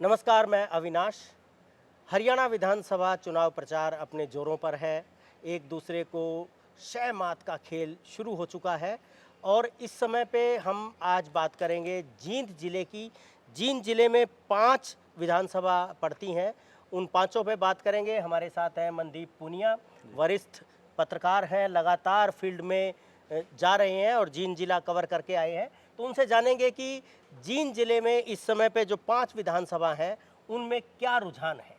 नमस्कार, मैं अविनाश। हरियाणा विधानसभा चुनाव प्रचार अपने जोरों पर है। एक दूसरे को शह मात का खेल शुरू हो चुका है और इस समय पे हम आज बात करेंगे जींद जिले की। जींद जिले में 5 विधानसभा पड़ती हैं, उन पाँचों पे बात करेंगे। हमारे साथ हैं मनदीप पुनिया, वरिष्ठ पत्रकार हैं, लगातार फील्ड में जा रहे हैं और जींद जिला कवर करके आए हैं। तो उनसे जानेंगे कि जींद जिले में इस समय पे जो 5 विधानसभा हैं, उनमें क्या रुझान है?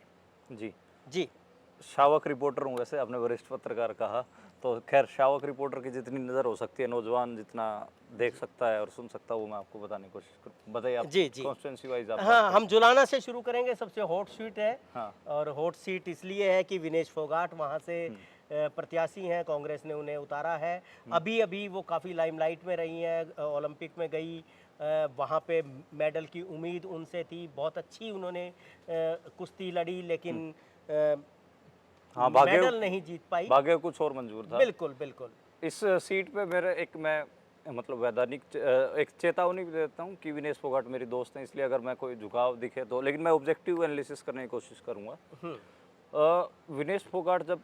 जी, जी, शावक रिपोर्टर हूँ वैसे, आपने वरिष्ठ पत्रकार कहा, तो खैर शावक रिपोर्टर की जितनी नज़र हो सकती है, नौजवान जितना देख सकता है और सुन सकता है, वो मैं आपको बताने की कोशिश करूँ। बताइए आप जी, जी। कॉन्स्टिट्यूंसी वाइज़ आप बात हाँ, हम करते हैं। जुलाना से शुरू करेंगे, सबसे हॉट सीट है। हाँ, और हॉट सीट इसलिए है कि विनेश फोगाट वहाँ से हुँ, प्रत्याशी हैं, कांग्रेस ने उन्हें उतारा है। हुँ, अभी-अभी वो काफ़ी लाइमलाइट में रही हैं, ओलंपिक में गई, वहाँ पे मेडल की उम्मीद उनसे थी, बहुत अच्छी उन्होंने कुश्ती लड़ी, हुँ। लेकिन हाँ, भाग्य मेडल नहीं जीत पाई। भाग्य कुछ और मंजूर था। बिल्कुल, बिल्कुल। इस सीट पे मेरा एक मैं मतलब वैधानिक एक चेतावनी भी देता हूँ कि विनेश फोगाट मेरी दोस्त हैं, इसलिए अगर मैं कोई झुकाव दिखे तो, लेकिन मैं ऑब्जेक्टिव एनालिसिस करने की कोशिश करूँगा। हुँ, विनेश फोगाट जब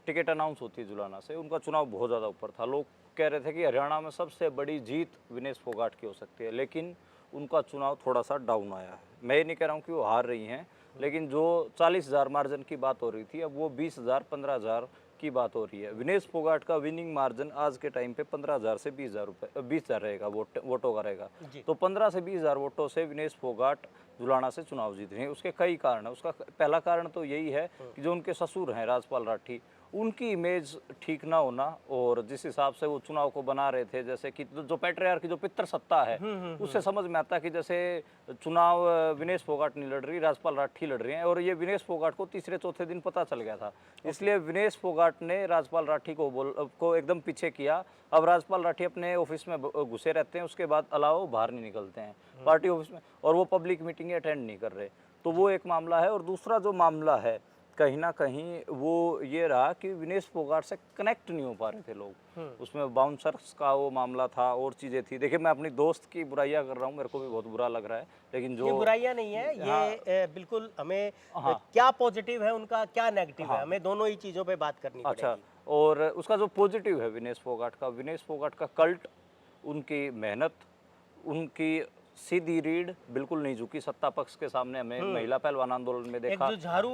टिकट अनाउंस होती है जुलाना से, उनका चुनाव बहुत ज़्यादा ऊपर था। लोग कह रहे थे कि हरियाणा में सबसे बड़ी जीत विनेश फोगाट की हो सकती है, लेकिन उनका चुनाव थोड़ा-सा डाउन आया है। मैं ये नहीं कह रहा हूँ कि वो हार रही हैं, लेकिन जो 40,000 मार्जिन की बात हो रही थी, अब वो 20,000, 15,000 की बात हो रही है। विनेश फोगाट का विनिंग मार्जिन आज के टाइम पे 15,000 से 20,000 रहेगा, वोटों का रहेगा। जी। तो 15 से 20,000 वोटों से विनेश फोगाट जुलाना से चुनाव जीत रहे हैं। उसके कई कारण हैं। उसका पहला कारण तो यही है हुँ, कि जो उनके ससुर हैं राजपाल राठी, उनकी इमेज ठीक ना होना, और जिस हिसाब से वो चुनाव को बना रहे थे, जैसे कि जो पैट्रियार्की की जो पितृसत्ता है, हुँ, हुँ, उससे हुँ। समझ में आता है कि जैसे चुनाव विनेश फोगाट नहीं लड़ रही, राजपाल राठी लड़ रही हैं, और ये विनेश फोगाट को तीसरे चौथे दिन पता चल गया था। इसलिए विनेश फोगाट ने राजपाल राठी को एकदम पीछे किया। अब राजपाल राठी अपने ऑफिस में घुसे रहते हैं, उसके बाद अलावा वो बाहर नहीं निकलते हैं पार्टी ऑफिस में, और वो पब्लिक मीटिंग अटेंड नहीं कर रहे। तो वो एक मामला है। और दूसरा जो मामला है, कहीं न कहीं वो ये रहा कि विनेश फोगाट से कनेक्ट नहीं हो पा रहे थे लोग। हुँ। उसमें बाउंसर्स का वो मामला था और चीज़ें थी। देखिए, मैं अपनी दोस्त की बुराइयाँ कर रहा हूँ, मेरे को भी बहुत बुरा लग रहा है। लेकिन ये जो बुराइयाँ नहीं है, हाँ, ये बिल्कुल हमें हाँ, क्या पॉजिटिव है उनका, क्या नेगेटिव है, हाँ, हमें दोनों ही चीज़ों पे बात करनी अच्छा। पड़ेगी। और उसका जो पॉज़िटिव है विनेश फोगाट का कल्ट, उनकी मेहनत, उनकी सीधी रीढ़ बिल्कुल नहीं झुकी सत्ता पक्ष के सामने। हमें हुँ, महिला पहलवान आंदोलन में एक देखा जुझारू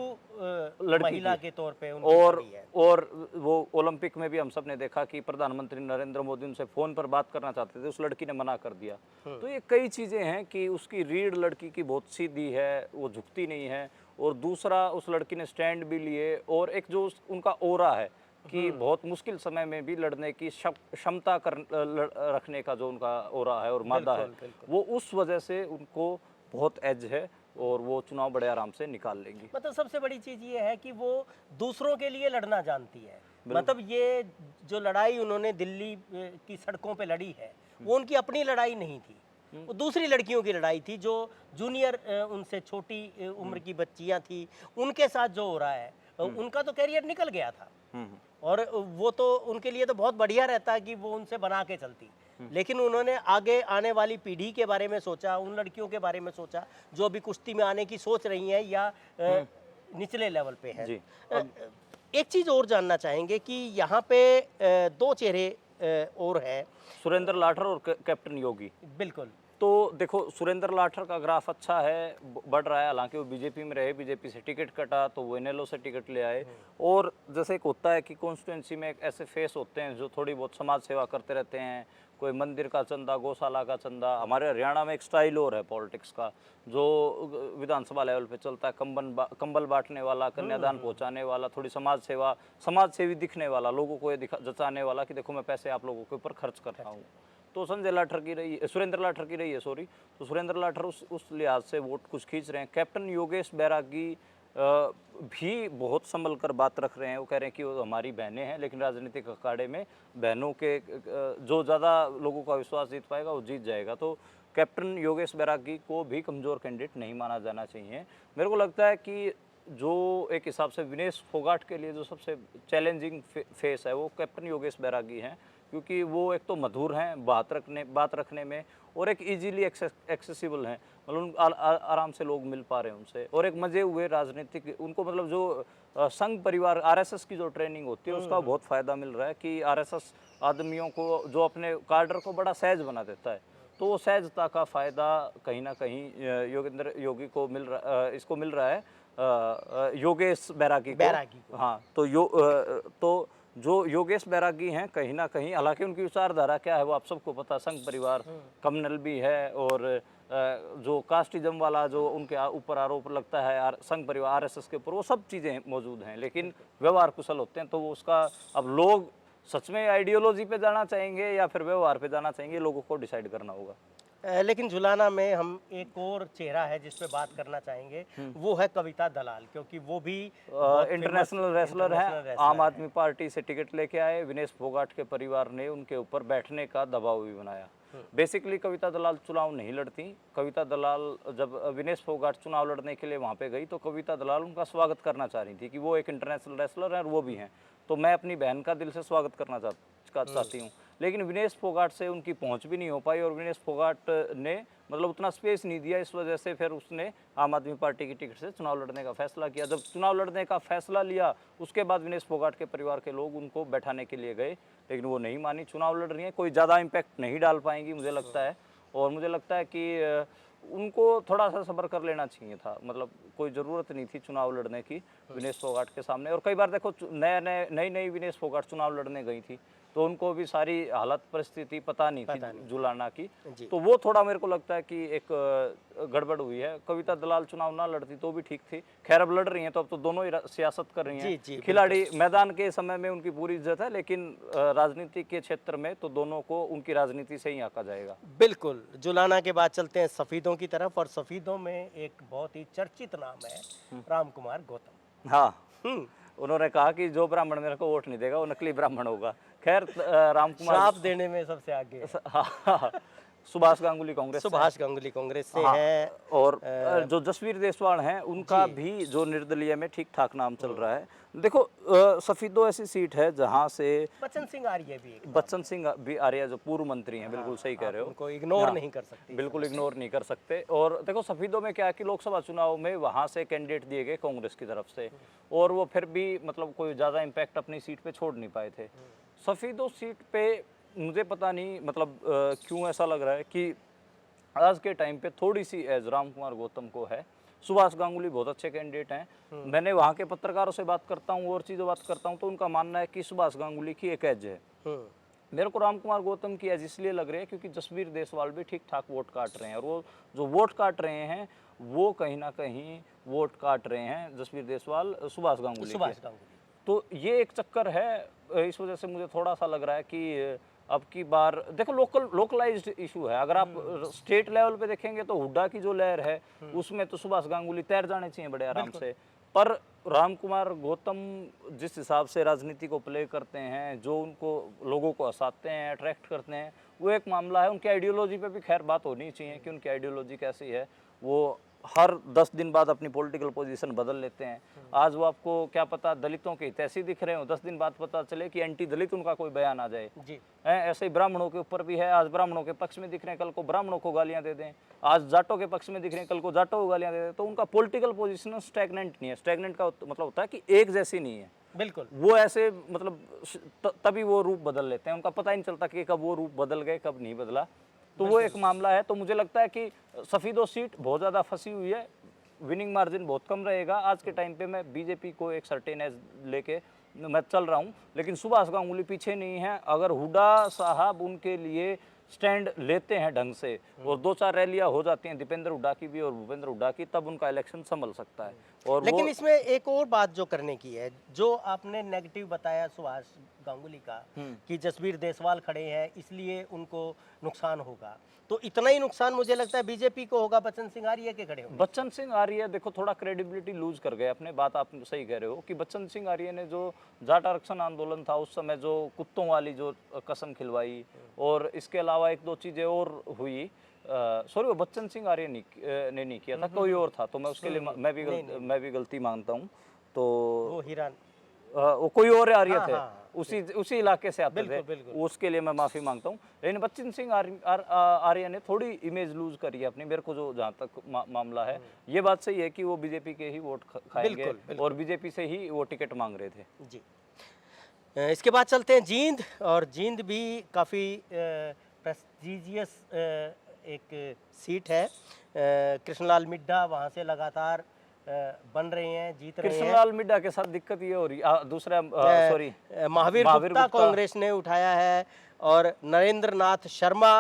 लड़की महिला की। के तौर पे उनकी और छवि है। और वो ओलंपिक में भी हम सब ने देखा कि प्रधानमंत्री नरेंद्र मोदी उनसे फ़ोन पर बात करना चाहते थे, उस लड़की ने मना कर दिया। हुँ, तो ये कई चीज़ें हैं कि उसकी रीढ़ लड़की की बहुत सीधी है, वो झुकती नहीं है। और दूसरा, उस लड़की ने स्टैंड भी लिए, और एक जो उनका ऑरा है कि हुँ, बहुत मुश्किल समय में भी लड़ने की क्षमता रखने का जो उनका ऑरा है और मादा है, बिल्कुल, बिल्कुल। वो उस वजह से उनको बहुत एज है, और वो चुनाव बड़े आराम से निकाल लेंगी। मतलब सबसे बड़ी चीज़ ये है कि वो दूसरों के लिए लड़ना जानती है। बिल्कुल। मतलब ये जो लड़ाई उन्होंने दिल्ली की सड़कों पे लड़ी है, वो उनकी अपनी लड़ाई नहीं थी। हुँ, वो दूसरी लड़कियों की लड़ाई थी जो जूनियर उनसे छोटी उम्र हुँ, की बच्चियाँ थी, उनके साथ जो हो रहा है, हुँ, उनका तो करियर निकल गया था। हुँ, हुँ, और वो तो उनके लिए तो बहुत बढ़िया रहता कि वो उनसे बना के चलती। हुँ। लेकिन उन्होंने आगे आने वाली पीढ़ी के बारे में सोचा, उन लड़कियों के बारे में सोचा, जो अभी कुश्ती में आने की सोच रही हैं या हुँ, निचले लेवल पे हैं। जी। अ, अब अ, एक चीज़ और जानना चाहेंगे कि यहाँ पे 2 चेहरे और हैं। सुरेंद्र लाठर और कैप्टन योगी। बिल्कुल। तो देखो, सुरेंद्र लाठर का ग्राफ अच्छा है, बढ़ रहा है। हालांकि वो बीजेपी में रहे, बीजेपी से टिकट कटा तो वो इनेलो से टिकट ले आए। हुँ, और जैसे एक होता है कि कॉन्स्टिट्यूंसी में एक ऐसे फेस होते हैं जो थोड़ी बहुत समाज सेवा करते रहते हैं, कोई मंदिर का चंदा, गौशाला का चंदा। हमारे हरियाणा में एक स्टाइल और है पॉलिटिक्स का, जो विधानसभा लेवल पे चलता है, कंबल बांटने वाला, हुँ, कन्यादान हुँ। पहुंचाने वाला, थोड़ी समाज सेवा, समाज सेवी दिखने वाला, लोगों को ये जचाने वाला कि देखो मैं पैसे आप लोगों के ऊपर खर्च कर रहा हूँ। तो संजय लाठर की रही है, सुरेंद्र लाठर की रही है, सॉरी। तो सुरेंद्र लाठर उस लिहाज से वोट कुछ खींच रहे हैं। कैप्टन योगेश बैरागी भी बहुत संभल कर बात रख रहे हैं। वो कह रहे हैं कि वो हमारी बहनें हैं, लेकिन राजनीतिक अखाड़े में बहनों के जो ज़्यादा लोगों का विश्वास जीत पाएगा वो जीत जाएगा। तो कैप्टन योगेश बैरागी को भी कमज़ोर कैंडिडेट नहीं माना जाना चाहिए। मेरे को लगता है कि जो एक हिसाब से विनेश फोगाट के लिए जो सबसे चैलेंजिंग फेस है, वो कैप्टन योगेश बैरागी हैं, क्योंकि वो एक तो मधुर हैं बात रखने में, और एक इजीली एक्सेसिबल हैं, मतलब आराम से लोग मिल पा रहे हैं उनसे, और एक मजे हुए राजनीतिक उनको, मतलब जो संघ परिवार आरएसएस की जो ट्रेनिंग होती है उसका बहुत फायदा मिल रहा है कि आरएसएस आदमियों को, जो अपने कार्डर को बड़ा सहज बना देता है, तो वो सहजता का फायदा कहीं ना कहीं योगेंद्र योगी को इसको मिल रहा है, योगेश बैरागी बैरागी को। हाँ, तो जो योगेश बैरागी हैं कहीं ना कहीं, हालांकि उनकी विचारधारा क्या है वो आप सबको पता, संघ परिवार कम्युनल भी है, और जो कास्टिज्म वाला जो उनके ऊपर आरोप लगता है संघ परिवार आरएसएस के ऊपर, वो सब चीज़ें मौजूद हैं, लेकिन व्यवहार कुशल होते हैं, तो वो उसका अब लोग सच में आइडियोलॉजी पे जाना चाहेंगे या फिर व्यवहार पे जाना चाहेंगे, लोगों को डिसाइड करना होगा। लेकिन जुलाना में हम एक और चेहरा है जिस पे बात करना चाहेंगे, वो है कविता दलाल, क्योंकि वो भी इंटरनेशनल रेसलर है, इंटरनेशनल आम आदमी पार्टी से टिकट लेके आए, विनेश फोगाट के परिवार ने उनके ऊपर बैठने का दबाव भी बनाया। बेसिकली कविता दलाल चुनाव नहीं लड़ती। कविता दलाल जब विनेश फोगाट चुनाव लड़ने के लिए वहाँ पे गई तो कविता दलाल उनका स्वागत करना चाह रही थी कि वो एक इंटरनेशनल रेसलर है और वो भी हैं, तो मैं अपनी बहन का दिल से स्वागत करना चाहती हूँ। लेकिन विनेश फोगाट से उनकी पहुंच भी नहीं हो पाई, और विनेश फोगाट ने मतलब उतना स्पेस नहीं दिया, इस वजह से फिर उसने आम आदमी पार्टी की टिकट से चुनाव लड़ने का फैसला किया। जब चुनाव लड़ने का फैसला लिया उसके बाद विनेश फोगाट के परिवार के लोग उनको बैठाने के लिए गए, लेकिन वो नहीं मानी, चुनाव लड़ रही हैं, कोई ज़्यादा इम्पैक्ट नहीं डाल पाएंगी मुझे लगता है। और मुझे लगता है कि उनको थोड़ा सा सब्र कर लेना चाहिए था, मतलब कोई ज़रूरत नहीं थी चुनाव लड़ने की विनेश फोगाट के सामने। और कई बार देखो नई विनेश फोगाट चुनाव लड़ने गई थी तो उनको भी सारी हालत परिस्थिति पता नहीं थी जुलाना की, तो वो थोड़ा मेरे को लगता है कि एक गड़बड़ हुई है। कविता दलाल चुनाव ना लड़ती तो भी ठीक थी, खैर अब लड़ रही हैं तो अब तो दोनों ही सियासत कर रही हैं। खिलाड़ी मैदान के समय में उनकी पूरी इज्जत है, लेकिन राजनीति के क्षेत्र में तो दोनों को उनकी राजनीति से ही आंका जाएगा। बिल्कुल। जुलाना के बाद चलते हैं सफ़ीदों की तरफ, और सफ़ीदों में एक बहुत ही चर्चित नाम है राम कुमार गौतम। हाँ, उन्होंने कहा कि जो ब्राह्मण मेरे को वोट नहीं देगा वो नकली ब्राह्मण होगा। खैर राम कुमार श्राप देने में सबसे आगे है। हाँ, सुभाष गांगुली कांग्रेस सुभाष गांगुली कांग्रेस से हाँ, हैं, और जो जसवीर देसवाल हैं उनका भी जो निर्दलीय में ठीक ठाक नाम चल रहा है। देखो सफीदो ऐसी सीट है जहां से बच्चन सिंह आर्य भी बच्चन सिंह भी आर्य जो पूर्व मंत्री हैं, बिल्कुल सही कह रहे हो, उनको इग्नोर नहीं कर सकते, बिल्कुल इग्नोर नहीं कर सकते। और देखो सफीदों में क्या है कि लोकसभा चुनाव में वहां से कैंडिडेट दिए गए कांग्रेस की तरफ से, और वो फिर भी मतलब कोई ज़्यादा इम्पैक्ट अपनी सीट पे छोड़ नहीं पाए थे। सफीदो सीट पे मुझे पता नहीं मतलब क्यों ऐसा लग रहा है कि आज के टाइम पे थोड़ी सी एज राम कुमार गौतम को है। सुभाष गांगुली बहुत अच्छे कैंडिडेट हैं, मैंने वहाँ के पत्रकारों से बात करता हूँ और चीज़ों बात करता हूँ तो उनका मानना है कि सुभाष गांगुली की एक एज है। मेरे को राम कुमार गौतम की एज इसलिए लग रही है क्योंकि जसवीर देसवाल भी ठीक ठाक वोट काट रहे हैं, और वो जो वोट काट रहे हैं वो कहीं ना कहीं वोट काट रहे हैं जसवीर देसवाल सुभाष गांगुली। तो ये एक चक्कर है, इस वजह से मुझे थोड़ा सा लग रहा है कि अब की बार देखो लोकलाइज्ड इशू है। अगर आप स्टेट लेवल पे देखेंगे तो हुड्डा की जो लहर है उसमें तो सुभाष गांगुली तैर जाने चाहिए बड़े आराम से, पर राम कुमार गौतम जिस हिसाब से राजनीति को प्ले करते हैं, जो उनको लोगों को हंसाते हैं, अट्रैक्ट करते हैं, वो एक मामला है। उनकी आइडियोलॉजी पे भी खैर बात होनी चाहिए कि उनकी आइडियोलॉजी कैसी है। वो हर 10 दिन बाद अपनी पॉलिटिकल पोजीशन बदल लेते हैं। आज वो आपको क्या पता दलितों के हितैषी दिख रहे हो, 10 दिन बाद पता चले कि एंटी दलित उनका कोई बयान आ जाए जी। ऐसे ही ब्राह्मणों के ऊपर भी है, आज ब्राह्मणों के पक्ष में दिख रहे हैं, कल को ब्राह्मणों को गालियां दे दें। आज जाटों के पक्ष में दिख रहे हैं, कल को जाटों को गालियां दे दें। तो उनका पॉलिटिकल पोजीशन स्टैग्नेंट नहीं है। स्टैग्नेंट का मतलब होता है कि एक जैसी नहीं है, बिल्कुल वो ऐसे मतलब तभी वो रूप बदल लेते हैं, उनका पता ही नहीं चलता कि कब वो रूप बदल गए कब नहीं बदला। तो वो एक मामला है। तो मुझे लगता है कि सफीदो सीट बहुत ज़्यादा फंसी हुई है, विनिंग मार्जिन बहुत कम रहेगा। आज के टाइम पे मैं बीजेपी को एक सर्टेन एज लेके मैं चल रहा हूँ, लेकिन सुभाष गांगुली पीछे नहीं है। अगर हुड्डा साहब उनके लिए स्टैंड लेते हैं ढंग से और 2-4 रैलियां हो जाती हैं दीपेंद्र हुड्डा की भी और भूपेंद्र हुड्डा की, तब उनका इलेक्शन संभल सकता है। और लेकिन इसमें एक और बात जो करने की है, जो आपने नेगेटिव बताया सुभाष गांगुली का कि जसवीर देसवाल खड़े हैं इसलिए उनको नुकसान होगा, तो इतना ही नुकसान मुझे लगता है बीजेपी को होगा बच्चन सिंह आर्य के खड़े होंगे। बच्चन सिंह आर्य देखो थोड़ा क्रेडिबिलिटी लूज कर गए अपने, बात आप सही कह रहे हो कि बच्चन सिंह आर्य ने जो जाट आरक्षण आंदोलन था उस समय जो कुत्तों वाली जो कसम खिलवाई, और इसके अलावा 1-2 चीज़ें और हुई। सॉरी वो बच्चन सिंह आर्य ने नहीं किया था, कोई और था, तो मैं उसके लिए मैं भी गलती मानता हूँ। तो वो वो कोई और आर्य हाँ, थे, हाँ, उसी इलाके से आते बिल्कुल, थे, बिल्कुल। उसके लिए मैं माफी मांगता हूँ। लेकिन बच्चन सिंह आर्य ने थोड़ी इमेज लूज करी है अपनी, मेरे को जो जहाँ तक मामला है, ये बात सही है कि वो बीजेपी के ही वोट खाएंगे बिल्कुल, बिल्कुल। और बीजेपी से ही वो टिकट मांग रहे थे। जी। इसके बाद चलते हैं जींद, और जींद भी काफ़ी प्रेस्टिजियस एक सीट है। कृष्णलाल मिड्ढा वहाँ से लगातार बन रहे हैं, जीत रहे हैं। कृष्णलाल मिड्डा के साथ दिक्कत ये हो रही, दूसरा सॉरी, महावीर गुप्ता कांग्रेस ने उठाया है, और नरेंद्र नाथ शर्मा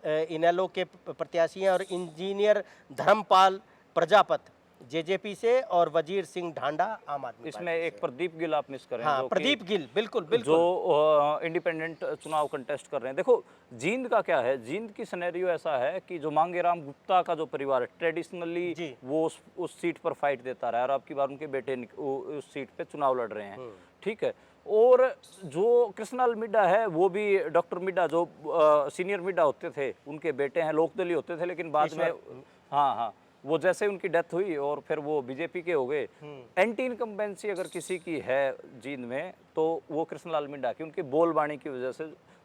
इनेलो के प्रत्याशी हैं, और इंजीनियर धर्मपाल प्रजापत जेजेपी से, और वजीर सिंह ढांडा आम आदमी इसमें पार्टी एक से। प्रदीप गिल आप मिस करें, हाँ, जो कि प्रदीप गिल, बिल्कुल जो बिल्कुल। इंडिपेंडेंट चुनाव कंटेस्ट कर रहे हैं। देखो जींद का क्या है, जींद की सिनेरियो ऐसा है कि जो मांगेराम गुप्ता का जो परिवार है, ट्रेडिशनली जी। वो उस सीट पर फाइट देता रहा है, और अब की बार उनके बेटे उस सीट पे चुनाव लड़ रहे हैं, ठीक है। और जो कृष्णलाल मिड्डा है, वो भी डॉक्टर मिड्डा जो सीनियर मिड्डा होते थे, उनके बेटे हैं, लोकदलीय होते थे, लेकिन बाद में हाँ हाँ, वो जैसे उनकी डेथ हुई और फिर वो बीजेपी के हो गए। एंटी इनकम्बेंसी अगर किसी की है जींद में, तो वो कृष्णलाल मिड्डा की, उनकी बोलबाणी की वजह से,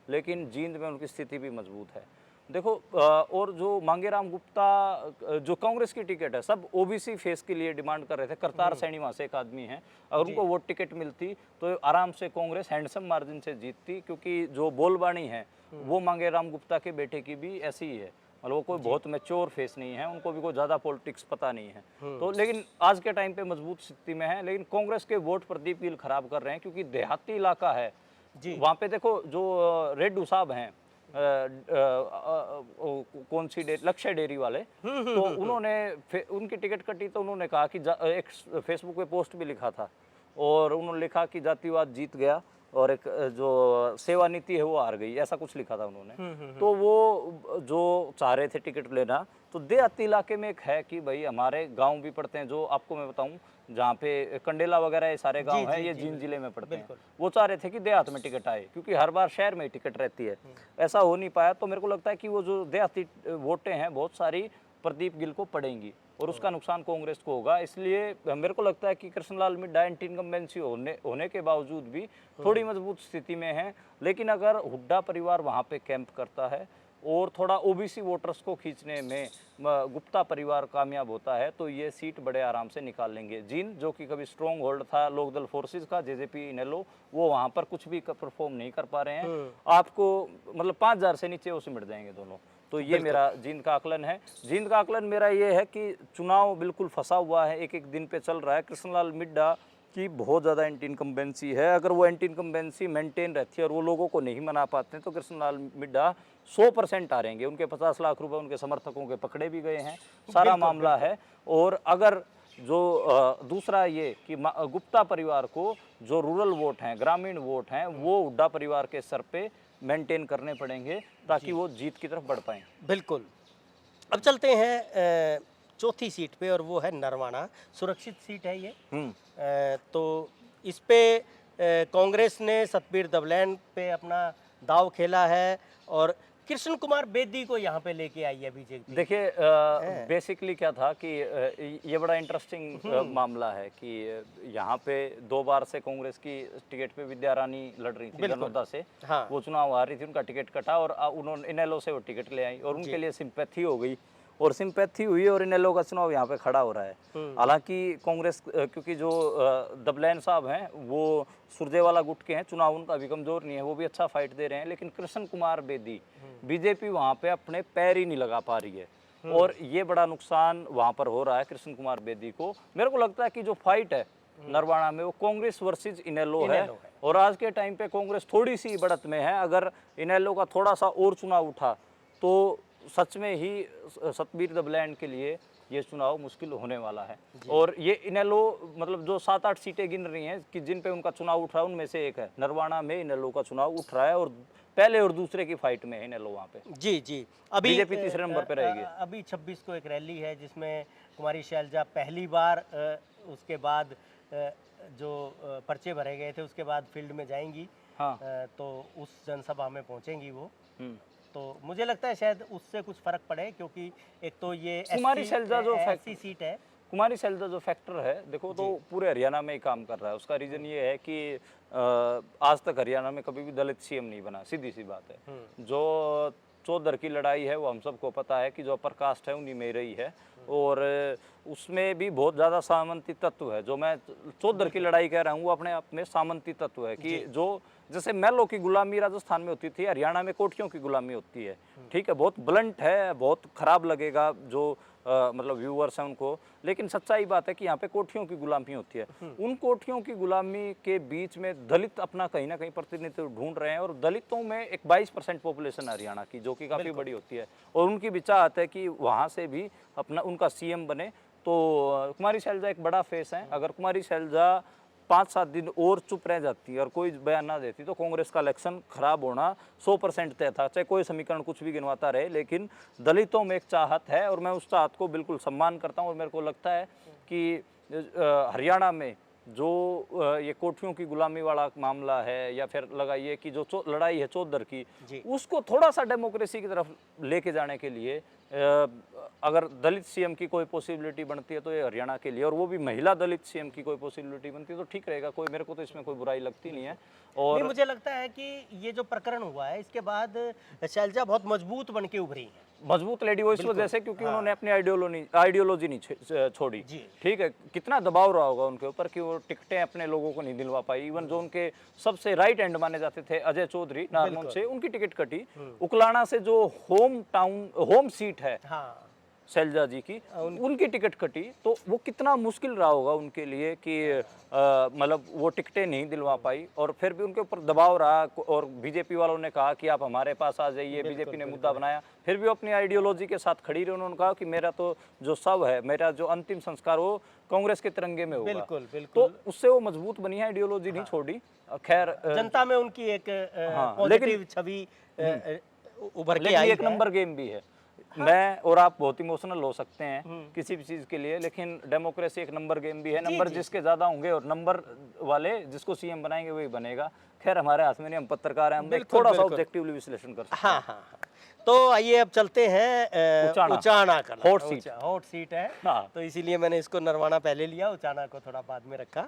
लेकिन जींद में उनकी स्थिति भी मजबूत है। देखो और जो मांगेराम गुप्ता जो कांग्रेस की टिकट है, सब ओबीसी फेस के लिए डिमांड कर रहे थे। करतार सैनी वहाँ से एक आदमी है, अगर उनको वो टिकट मिलती तो आराम से कांग्रेस हैंडसम मार्जिन से जीतती, क्योंकि जो बोलबाणी है वो मांगेराम गुप्ता के बेटे की भी ऐसी ही है, मतलब वो कोई बहुत मैच्योर फेस नहीं है, उनको भी कोई ज़्यादा पॉलिटिक्स पता नहीं है। तो लेकिन आज के टाइम पे मजबूत स्थिति में है, लेकिन कांग्रेस के वोट प्रदीप गिल खराब कर रहे हैं, क्योंकि देहाती इलाका है जी। वहाँ पे। देखो जो रेड्डू साहब हैं, कौन सी लक्ष्य डेयरी वाले, तो उन्होंने उनकी टिकट कटी, तो उन्होंने कहा कि एक फेसबुक पे पोस्ट भी लिखा था, और उन्होंने लिखा कि जातिवाद जीत गया और एक जो सेवा नीति है वो हार गई, ऐसा कुछ लिखा था उन्होंने। तो वो जो चाह रहे थे टिकट लेना, तो देहाती इलाके में एक है कि भाई हमारे गांव भी पड़ते हैं, जो आपको मैं बताऊं, जहाँ पे कंडेला वगैरह ये सारे गांव हैं, ये जींद जिले में पड़ते हैं। वो चाह रहे थे कि देहात में टिकट आए, क्योंकि हर बार शहर में ही टिकट रहती है, ऐसा हो नहीं पाया। तो मेरे को लगता है कि वो जो देहाती वोटें हैं बहुत सारी प्रदीप गिल को पड़ेंगी, और उसका नुकसान कांग्रेस को होगा। इसलिए मेरे को लगता है कि कृष्णलाल मिड्डा एंटी इनकम्बेंसी होने के बावजूद भी थोड़ी मजबूत स्थिति में है, लेकिन अगर हुड्डा परिवार वहाँ पे कैंप करता है और थोड़ा ओबीसी वोटर्स को खींचने में गुप्ता परिवार कामयाब होता है, तो ये सीट बड़े आराम से निकाल लेंगे। जींद जो कि कभी स्ट्रॉन्ग होल्ड था लोकदल फोर्सेस का, जेजेपी इनेलो, वो वहाँ पर कुछ भी परफॉर्म नहीं कर पा रहे हैं। आपको मतलब 5000 से नीचे वो सिमट जाएंगे दोनों। तो ये मेरा जींद का आकलन है। जींद का आकलन मेरा ये है कि चुनाव बिल्कुल फंसा हुआ है, एक एक दिन पे चल रहा है। कृष्णलाल मिड्डा की बहुत ज़्यादा एंटी इनकम्बेंसी है, अगर वो एंटी इनकम्बेंसी मेंटेन रहती है और वो लोगों को नहीं मना पाते हैं, तो कृष्णलाल मिड्डा 100% आ रहेंगे। उनके 50 लाख रुपए उनके समर्थकों के पकड़े भी गए हैं, सारा मामला है। और अगर जो दूसरा ये कि गुप्ता परिवार को जो रूरल वोट हैं, ग्रामीण वोट हैं, वो हुड्डा परिवार के सर पे मेंटेन करने पड़ेंगे, ताकि वो जीत की तरफ बढ़ पाएं। बिल्कुल। अब चलते हैं चौथी सीट पे, और वो है नरवाना। सुरक्षित सीट है ये। तो इस पे कांग्रेस ने सतबीर दबलैन पे अपना दाव खेला है, और कृष्ण कुमार बेदी को यहाँ पे लेके आई है बीजेपी। देखिए बेसिकली क्या था कि ये बड़ा इंटरेस्टिंग मामला है कि यहाँ पे 2 बार से कांग्रेस की टिकट पे विद्या रानी लड़ रही थी जनोदा से। हाँ। वो चुनाव हार रही थी, उनका टिकट कटा, और उन्होंने इनेलो से वो टिकट ले आई, और उनके लिए सिंपैथी हो गई, और सिंपैथी हुई, और इनेलो का चुनाव यहाँ पे खड़ा हो रहा है। हालांकि कांग्रेस क्योंकि जो दबलैन साहब हैं वो सुरजेवाला गुट के हैं, चुनाव उनका भी कमजोर नहीं है, वो भी अच्छा फाइट दे रहे हैं, लेकिन कृष्ण कुमार बेदी बीजेपी वहाँ पे अपने पैर ही नहीं लगा पा रही है, और ये बड़ा नुकसान वहाँ पर हो रहा है कृष्ण कुमार बेदी को। मेरे को लगता है कि जो फाइट है नरवाना में, वो कांग्रेस वर्सेज इनेलो है, और आज के टाइम पे कांग्रेस थोड़ी सी बढ़त में है। अगर इनेलो का थोड़ा सा और चुनाव उठा तो सच में ही सतबीर दबलैन के लिए ये चुनाव मुश्किल होने वाला है। और ये इनेलो मतलब जो 7-8 सीटें गिन रही हैं कि जिन पे उनका चुनाव उठ रहा है, उनमें से एक है। नरवाना में इनेलो का चुनाव उठ रहा है, और पहले और दूसरे की फाइट में है इनेलो वहाँ पे। जी जी। अभी बीजेपी तीसरे नंबर पे रहेगी। अभी 26 को एक रैली है, जिसमें कुमारी शैलजा पहली बार उसके बाद जो पर्चे भरे गए थे उसके बाद फील्ड में जाएंगी। हाँ। तो उस जनसभा में पहुंचेंगी वो। तो मुझे लगता है शायद उससे कुछ फर्क पड़े, क्योंकि एक तो ये कुमारी शैलजा जो ऐसी सीट है कुमारी शैलजा जो फैक्टर है देखो तो पूरे हरियाणा में ही काम कर रहा है। उसका रीजन ये है कि आज तक हरियाणा में कभी भी दलित सीएम नहीं बना, सीधी सी बात है। जो चौधर की लड़ाई है वो हम सबको पता है कि जो अपर कास्ट है उन्हीं में रही है, और उसमें भी बहुत ज़्यादा सामंती तत्व है। जो मैं चौधर की लड़ाई कह रहा हूँ वो अपने आप में सामंती तत्व है कि जो जैसे महलों की गुलामी राजस्थान में होती थी, हरियाणा में कोठियों की गुलामी होती है। ठीक है, बहुत ब्लंट है, बहुत खराब लगेगा जो मतलब व्यूअर्स हैं उनको, लेकिन सच्चाई बात है कि यहाँ पे कोठियों की गुलामी होती है। उन कोठियों की गुलामी के बीच में दलित अपना कहीं ना कहीं प्रतिनिधित्व ढूंढ रहे हैं, और दलितों में एक 22% पॉपुलेशन है हरियाणा की, जो कि काफ़ी बड़ी होती है, और उनकी भी चाहत है कि वहाँ से भी अपना उनका सीएम बने। तो कुमारी शैलजा एक बड़ा फेस है। अगर कुमारी शैलजा 5-7 दिन और चुप रह जाती और कोई बयान ना देती तो कांग्रेस का इलेक्शन खराब होना 100% तय था, चाहे कोई समीकरण कुछ भी गिनवाता रहे। लेकिन दलितों में एक चाहत है, और मैं उस चाहत को बिल्कुल सम्मान करता हूँ, और मेरे को लगता है कि हरियाणा में जो ये कोठियों की गुलामी वाला मामला है, या फिर लगाइए कि जो लड़ाई है चौधर की, उसको थोड़ा सा डेमोक्रेसी की तरफ लेके जाने के लिए अगर दलित सीएम की कोई पॉसिबिलिटी बनती है तो ये हरियाणा के लिए, और वो भी महिला दलित सीएम की कोई पॉसिबिलिटी बनती है तो ठीक रहेगा। कोई, मेरे को तो इसमें कोई बुराई लगती नहीं है। और नहीं, मुझे लगता है कि ये जो प्रकरण हुआ है इसके बाद शैलजा बहुत मजबूत बन के उभरी हैं। मजबूत लेडी वो इस वजह से क्योंकि उन्होंने अपनी आइडियोलॉजी नहीं छोड़ी। ठीक है, कितना दबाव रहा होगा उनके ऊपर कि वो टिकटें अपने लोगों को नहीं दिलवा पाई। इवन जो उनके सबसे राइट हैंड माने जाते थे अजय चौधरी नारनौल से, उनकी टिकट कटी। उकलाना से जो होम सीट है हाँ, शैलजा जी की, उनकी टिकट कटी, तो वो कितना मुश्किल रहा होगा उनके लिए कि मतलब वो टिकटें नहीं दिलवा पाई, और फिर भी उनके ऊपर दबाव रहा, और बीजेपी वालों ने कहा कि आप हमारे पास आ जाइए, बीजेपी ने मुद्दा बनाया, फिर भी वो अपनी आइडियोलॉजी के साथ खड़ी रही। उन्होंने कहा कि मेरा तो जो शव है, मेरा जो अंतिम संस्कार वो कांग्रेस के तिरंगे में होगा। बिल्कुल बिल्कुल। तो उससे वो मजबूत बनी है, आइडियोलॉजी नहीं छोड़ी। खैर जनता में उनकी एक पॉजिटिव छवि उभर के लेकिन आई ये एक है। नंबर गेम भी है। मैं और आप बहुत इमोशनल हो सकते हैं किसी भी चीज के लिए, लेकिन डेमोक्रेसी एक नंबर गेम भी है। नंबर जिसके ज्यादा होंगे और नंबर वाले जिसको सीएम बनाएंगे वही बनेगा। खैर, हमारे हाथ में नहीं, हम पत्रकार हैं, हम एक थोड़ा सा ऑब्जेक्टिवली विश्लेषण कर सकते हैं। हाँ हाँ हाँ। तो आइए अब चलते हैं उचाना का। हॉट सीट है। हाँ। तो इसीलिए मैंने इसको नरवाना पहले लिया, उचाना को थोड़ा बाद में रखा।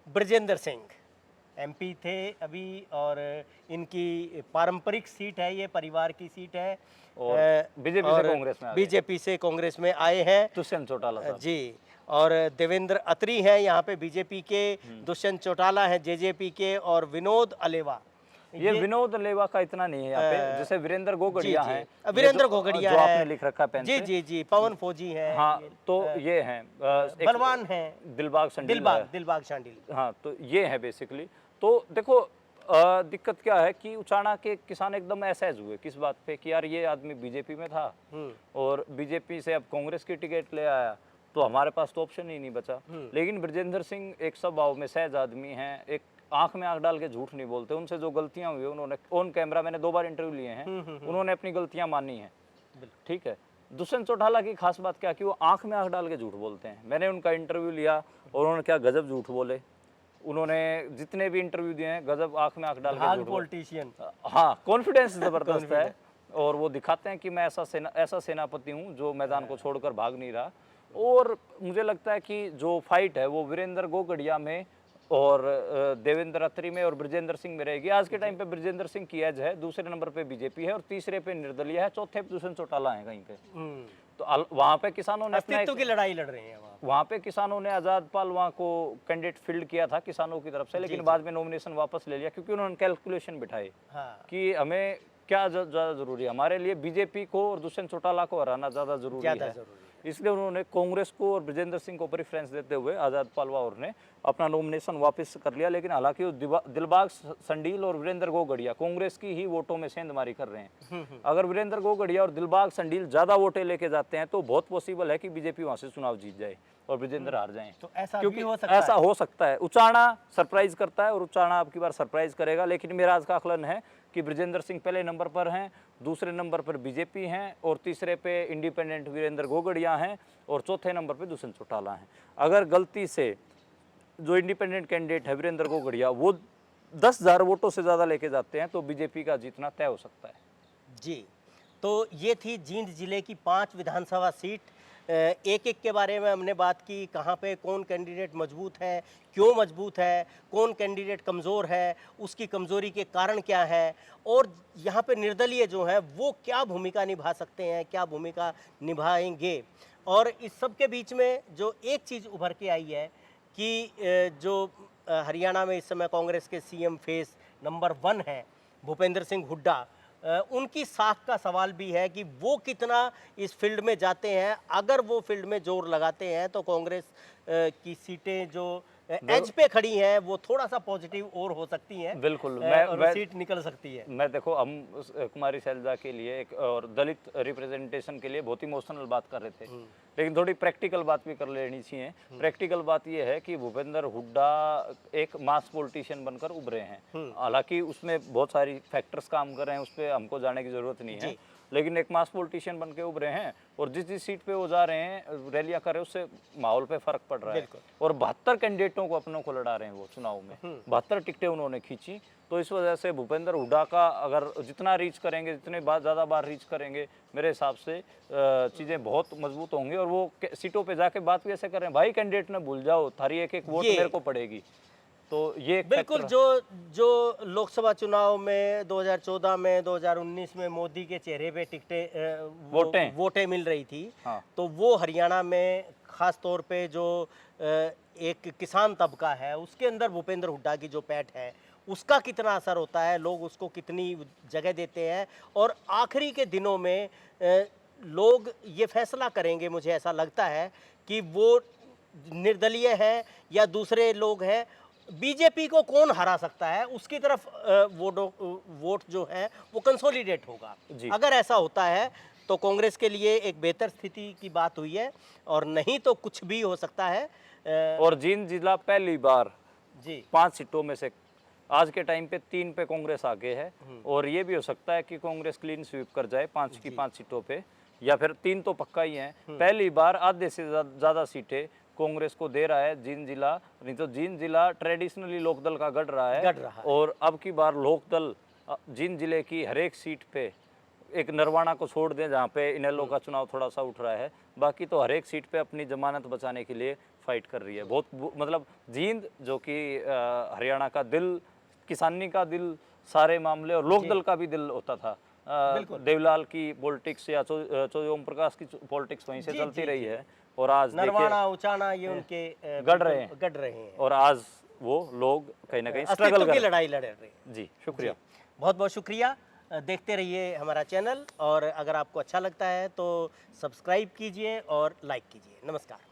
ब्रजेंद्र सिंह एमपी थे अभी, और इनकी पारंपरिक सीट है, ये परिवार की सीट है, और बीजेपी से कांग्रेस में आ गए। बीजेपी से कांग्रेस में आए हैं दुष्यंत चौटाला साहब जी। और देवेंद्र अत्री हैं यहाँ पे बीजेपी के, दुष्यंत चौटाला हैं जेजेपी के, और विनोद अलेवा। ये विनोद अलेवा का इतना नहीं है यहाँ पे, जैसे वीरेंद्र गोगड़िया हैं, वीरेंद्र गोगड़िया जो आपने लिख रखा पेन जी पे। जी जी, पवन फौजी हैं। हाँ, तो ये हैं बलवान हैं, दिलबाग संडील। दिलबाग शांडिल। हाँ, तो ये है बेसिकली। तो देखो दिक्कत क्या है कि उचाना के किसान एकदम असहज हुए किस बात पे कि यार ये आदमी बीजेपी में था और बीजेपी से अब कांग्रेस की टिकट ले आया, तो हमारे पास तो ऑप्शन ही नहीं बचा। लेकिन ब्रजेंद्र सिंह एक स्वभाव में सहज आदमी हैं, एक आंख में आंख डाल के झूठ नहीं बोलते। उनसे जो गलतियां हुई उन्होंने ऑन कैमरा, मैंने 2 बार इंटरव्यू लिए हैं, उन्होंने अपनी गलतियां मानी हैं। ठीक है। दुष्यंत चौटाला की खास बात क्या कि वो आंख में आंख डाल के झूठ बोलते हैं। मैंने उनका इंटरव्यू लिया और उन्होंने क्या गजब झूठ बोले। उन्होंने जितने भी इंटरव्यू दिए हैं गजब आंख में आंख डाल के झूठ पॉलिटिशियन। हाँ, कॉन्फिडेंस जबरदस्त है, और वो दिखाते हैं कि मैं ऐसा सेनापति हूँ जो मैदान को छोड़कर भाग नहीं रहा। और मुझे लगता है कि जो फाइट है वो वीरेंद्र गोगड़िया में और देवेंद्र अत्री में और ब्रजेंद्र सिंह में रहेगी। आज के टाइम पे ब्रजेंद्र सिंह की एज है, दूसरे नंबर पे बीजेपी है और तीसरे पे निर्दलीय है, चौथे पे दुष्यंत चौटाला है कहीं पे। तो वहाँ पे किसानों ने अस्तित्व की लड़ाई लड़ रहे हैं। वहाँ पे किसानों ने आजाद पाल वहाँ को कैंडिडेट फील्ड किया था किसानों की तरफ से, लेकिन बाद में नॉमिनेशन वापस ले लिया क्योंकि उन्होंने कैलकुलेशन बिठाए कि हमें क्या ज़्यादा जरूरी है, हमारे लिए बीजेपी को और दुष्यंत चौटाला को हराना ज़्यादा जरूरी है। इसलिए उन्होंने कांग्रेस को और ब्रजेंद्र सिंह को प्रेफरेंस देते हुए आजाद पालवा ने अपना नॉमिनेशन वापस कर लिया। लेकिन हालांकि दिलबाग संडील और वीरेंद्र गोगड़िया कांग्रेस की ही वोटों में सेंधमारी कर रहे हैं। अगर वीरेंद्र गोगड़िया और दिलबाग संडील ज्यादा वोटें लेके जाते हैं तो बहुत पॉसिबल है कि बीजेपी वहां से चुनाव जीत जाए और ब्रजेंद्र हार जाए। तो ऐसा क्योंकि भी हो सकता ऐसा हो सकता है। उचाना सरप्राइज करता है और उचाना अब की बार सरप्राइज करेगा। लेकिन मेरा आज का आकलन है कि ब्रजेंद्र सिंह पहले नंबर पर हैं, दूसरे नंबर पर बीजेपी हैं और तीसरे पे इंडिपेंडेंट वीरेंद्र गोगड़िया हैं और चौथे नंबर पे दुष्यंत चौटाला हैं। अगर गलती से जो इंडिपेंडेंट कैंडिडेट है वीरेंद्र गोगड़िया वो 10,000 वोटों से ज़्यादा लेके जाते हैं तो बीजेपी का जीतना तय हो सकता है। जी, तो ये थी जींद जिले की 5 विधानसभा सीट एक एक के बारे में हमने बात की, कहाँ पे कौन कैंडिडेट मजबूत है, क्यों मजबूत है, कौन कैंडिडेट कमज़ोर है, उसकी कमज़ोरी के कारण क्या है, और यहाँ पे निर्दलीय जो हैं वो क्या भूमिका निभा सकते हैं, क्या भूमिका निभाएंगे। और इस सब के बीच में जो एक चीज़ उभर के आई है कि जो हरियाणा में इस समय कांग्रेस के सीएम फेस नंबर 1 है भूपेंद्र सिंह हुड्डा, उनकी साख का सवाल भी है कि वो कितना इस फील्ड में जाते हैं। अगर वो फील्ड में जोर लगाते हैं तो कांग्रेस की सीटें जो एज पे खड़ी हैं वो थोड़ा सा पॉजिटिव और हो सकती हैं। बिल्कुल, और मैं सीट निकल सकती है। मैं देखो हम कुमारी शैलजा के लिए एक और दलित रिप्रेजेंटेशन के लिए बहुत इमोशनल बात कर रहे थे, लेकिन थोड़ी प्रैक्टिकल बात भी कर लेनी चाहिए। प्रैक्टिकल बात ये है कि भूपेंद्र हुड्डा एक मास पॉलिटिशियन बनकर उभरे हैं। हालांकि उसमें बहुत सारी फैक्टर्स काम कर रहे हैं, उस पर हमको जाने की जरूरत नहीं है, लेकिन एक मास पॉलिटिशियन बन के उभरे हैं और जिस जिस सीट पे वो जा रहे हैं, रैलियां कर रहे हैं, उससे माहौल पे फर्क पड़ रहा है। और 72 कैंडिडेटों को अपनों को लड़ा रहे हैं वो चुनाव में, 72 टिकटें उन्होंने खींची। तो इस वजह से भूपेंद्र हुड्डा का अगर जितना रीच करेंगे, जितने ज़्यादा बार रीच करेंगे, मेरे हिसाब से चीज़ें बहुत मजबूत होंगी। और वो सीटों पे जाके बात भी ऐसे कर रहे हैं, भाई कैंडिडेट ने भूल जाओ, थारी एक एक वोट मेरे को पड़ेगी। तो ये एक बिल्कुल, जो लोकसभा चुनाव में 2014 में 2019 में मोदी के चेहरे पे टिकटें वोटें मिल रही थी, हाँ। तो वो हरियाणा में खास तौर पे जो एक किसान तबका है उसके अंदर भूपेंद्र हुड्डा की जो पैठ है उसका कितना असर होता है, लोग उसको कितनी जगह देते हैं। और आखिरी के दिनों में लोग ये फैसला करेंगे, मुझे ऐसा लगता है कि वो निर्दलीय है या दूसरे लोग हैं, बीजेपी को कौन हरा सकता है उसकी तरफ वोट जो है वो कंसोलिडेट होगा। अगर ऐसा होता है तो कांग्रेस के लिए एक बेहतर स्थिति की बात हुई है, और नहीं तो कुछ भी हो सकता है। और जींद जिला पहली बार जी 5 सीटों में से आज के टाइम पे 3 पे कांग्रेस आगे है, और ये भी हो सकता है कि कांग्रेस क्लीन स्वीप कर जाए 5 की 5 सीटों पे, या फिर 3 तो पक्का ही है। पहली बार आधे से ज़्यादा सीटें कांग्रेस को दे रहा है जींद जिला। नहीं तो जींद जिला ट्रेडिशनली लोकदल का गढ़ रहा है, और अब की बार लोकदल जींद जिले की हर एक सीट पे, एक नरवाना को छोड़ दें जहाँ पे इनेलो का चुनाव थोड़ा सा उठ रहा है, बाकी तो हर एक सीट पे अपनी जमानत बचाने के लिए फाइट कर रही है। बहुत मतलब जींद जो कि हरियाणा का दिल, किसानी का दिल, सारे मामले और लोकदल का भी दिल होता था। देवलाल की पॉलिटिक्स या ओम प्रकाश की पॉलिटिक्स वहीं से चलती रही है, और आज नरवाना उचाना ये उनके गढ़ रहे हैं, और आज वो लोग कहीं ना कहीं स्ट्रगल की लड़ाई लड़ रहे हैं। जी शुक्रिया, बहुत बहुत शुक्रिया। देखते रहिए हमारा चैनल, और अगर आपको अच्छा लगता है तो सब्सक्राइब कीजिए और लाइक कीजिए। नमस्कार।